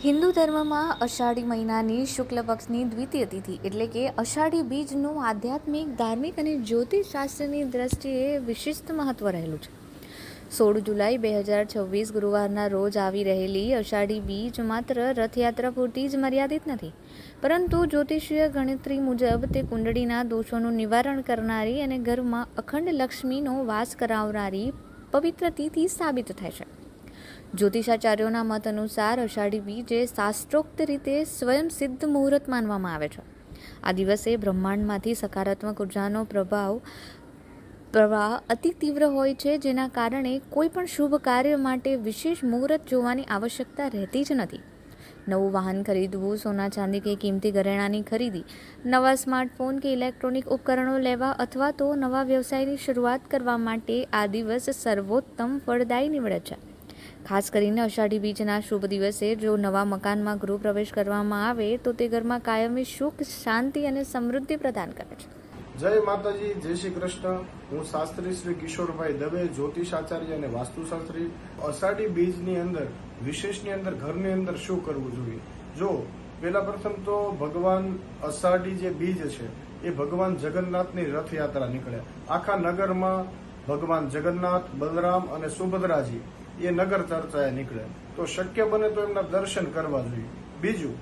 હિન્દુ ધર્મમાં અષાઢી મહિનાની શુક્લ પક્ષની દ્વિતીય તિથિ એટલે કે અષાઢી બીજનું આધ્યાત્મિક, ધાર્મિક અને જ્યોતિષશાસ્ત્રની દ્રષ્ટિએ વિશિષ્ટ મહત્વ રહેલું છે. 16 જુલાઈ 2026 ગુરુવારના રોજ આવી રહેલી અષાઢી બીજ માત્ર રથયાત્રા પૂરતી જ મર્યાદિત નથી, પરંતુ જ્યોતિષીય ગણતરી મુજબ તે કુંડળીના દોષોનું નિવારણ કરનારી અને ઘરમાં અખંડ લક્ષ્મીનો વાસ કરાવનારી પવિત્ર તિથિ સાબિત થાય છે. જ્યોતિષાચાર્યોના મત અનુસાર અષાઢી બીજ એ શાસ્ત્રોક્ત રીતે સ્વયં સિદ્ધ મુહૂર્ત માનવામાં આવે છે. આ દિવસે બ્રહ્માંડમાંથી સકારાત્મક ઉર્જાનો પ્રવાહ અતિ તીવ્ર હોય છે, જેના કારણે કોઈ પણ શુભ કાર્ય માટે વિશેષ મુહૂર્ત જોવાની આવશ્યકતા રહેતી જ નથી. નવું વાહન ખરીદવું, સોના ચાંદી કે કિંમતી ઘરેણાંની ખરીદી, નવા સ્માર્ટફોન કે ઇલેક્ટ્રોનિક ઉપકરણો લેવા અથવા તો નવા વ્યવસાયની શરૂઆત કરવા માટે આ દિવસ સર્વોત્તમ ફળદાયી નીવડે છે. ખાસ કરીને અષાઢી બીજના શુભ દિવસે જો નવા મકાનમાં ગૃહ પ્રવેશ કરવામાં આવે તો તે ઘરમાં કાયમી સુખ, શાંતિ અને સમૃદ્ધિ પ્રદાન કરે છે. જય માતાજી, જય શ્રી કૃષ્ણ. હું શાસ્ત્રી શ્રી કિશોરભાઈ દવે, જ્યોતિષાચાર્ય અને વાસ્તુશાસ્ત્રી. અષાઢી બીજની અંદર વિશેષની અંદર ઘરની અંદર શું કરવું જોઈએ? જો પેલા પ્રથમ તો ભગવાન અષાઢી જે બીજ છે એ ભગવાન જગન્નાથની રથયાત્રા નીકળે. આખા નગરમાં ભગવાન જગન્નાથ, બલરામ અને સુભદ્રાજી એ નગર ચર્ચાએ નીકળે, તો શક્ય બને તો એમના દર્શન કરવા જોઈએ. બીજું,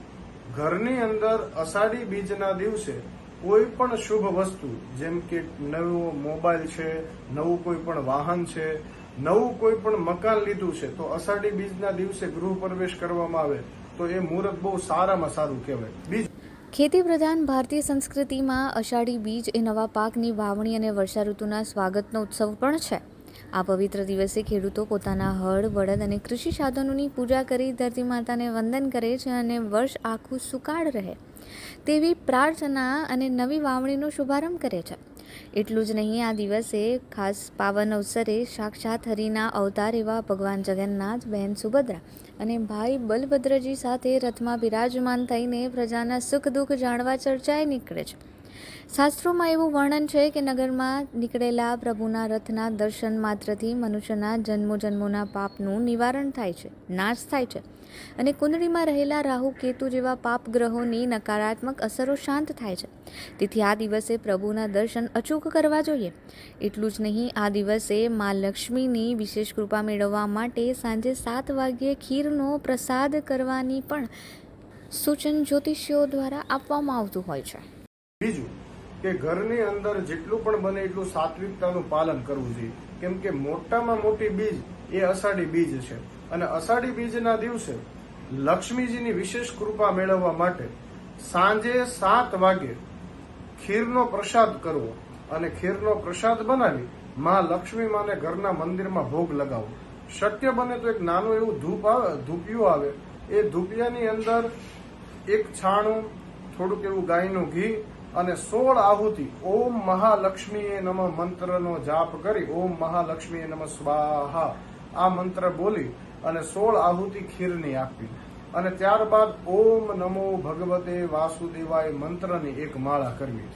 ઘરની અંદર અષાઢી બીજના દિવસે કોઈ પણ શુભ વસ્તુ, જેમ કે નવો મોબાઈલ છે, નવું કોઈ પણ વાહન છે, નવું કોઈ પણ મકાન લીધું છે, તો અષાઢી બીજના દિવસે ગૃહ પ્રવેશ કરવામાં આવે તો એ મુહૂર્ત બહુ સારામાં સારું કહેવાય. બીજું, ખેતી પ્રધાન ભારતીય સંસ્કૃતિમાં અષાઢી બીજ એ નવા પાકની વાવણી અને વર્ષા ઋતુના સ્વાગતનો ઉત્સવ પણ છે. આ પવિત્ર દિવસે ખેડૂતો પોતાના હળ, બળદ અને કૃષિ સાધનોની પૂજા કરી ધરતી માતાને વંદન કરે છે અને વર્ષ આખું સુકાળ રહે તેવી પ્રાર્થના અને નવી વાવણીનો શુભારંભ કરે છે. એટલું જ નહીં, આ દિવસે ખાસ પાવન અવસરે સાક્ષાત હરિના અવતાર એવા ભગવાન જગન્નાથ, બહેન સુભદ્રા અને ભાઈ બલભદ્રજી સાથે રથમાં બિરાજમાન થઈને પ્રજાના સુખ દુઃખ જાણવા ચર્ચાએ નીકળે છે. શાસ્ત્રોમાં એવું વર્ણન છે કે નગરમાં નીકળેલા પ્રભુના રથના દર્શન માત્રથી મનુષ્યના જન્મોના પાપનું નિવારણ થાય છે, નાશ થાય છે અને કુંડળીમાં રહેલા રાહુ, કેતુ જેવા પાપ ગ્રહોની નકારાત્મક અસરો શાંત થાય છે. તેથી આ દિવસે પ્રભુના દર્શન અચૂક કરવા જોઈએ. એટલું જ નહીં, આ દિવસે મા લક્ષ્મીની વિશેષ કૃપા મેળવવા માટે સાંજે 7 વાગ્યે ખીરનો પ્રસાદ કરવાની પણ સૂચન જ્યોતિષીઓ દ્વારા આપવામાં આવતું હોય છે. બીજું કે ઘરની અંદર જેટલું પણ બને એટલું સાત્વિકતાનું પાલન કરવું જોઈએ, કેમ કે મોટામાં મોટી બીજ એ અષાઢી બીજ છે અને અષાઢી બીજના દિવસે લક્ષ્મીજીની વિશેષ કૃપા મેળવવા માટે સાંજે 7 વાગે ખીરનો પ્રસાદ કરવો અને ખીરનો પ્રસાદ બનાવી મા લક્ષ્મી માને ઘરના મંદિરમાં ભોગ લગાવવો. શક્ય બને તો એક નાનું એવું ધૂપિયું આવે, એ ધૂપિયાની અંદર એક છાણું, થોડુંક એવું ગાયનું ઘી અને 16 આહુતિ ઓમ મહાલક્ષ્મીએ નમઃ મંત્રનો જાપ કરી ઓમ મહાલક્ષ્મીએ નમઃ સ્વાહા આ મંત્ર બોલી અને 16 આહુતિ ખીરની આપવી અને ત્યારબાદ ઓમ નમો ભગવતે વાસુદેવાય મંત્રની એક માળા કરવી.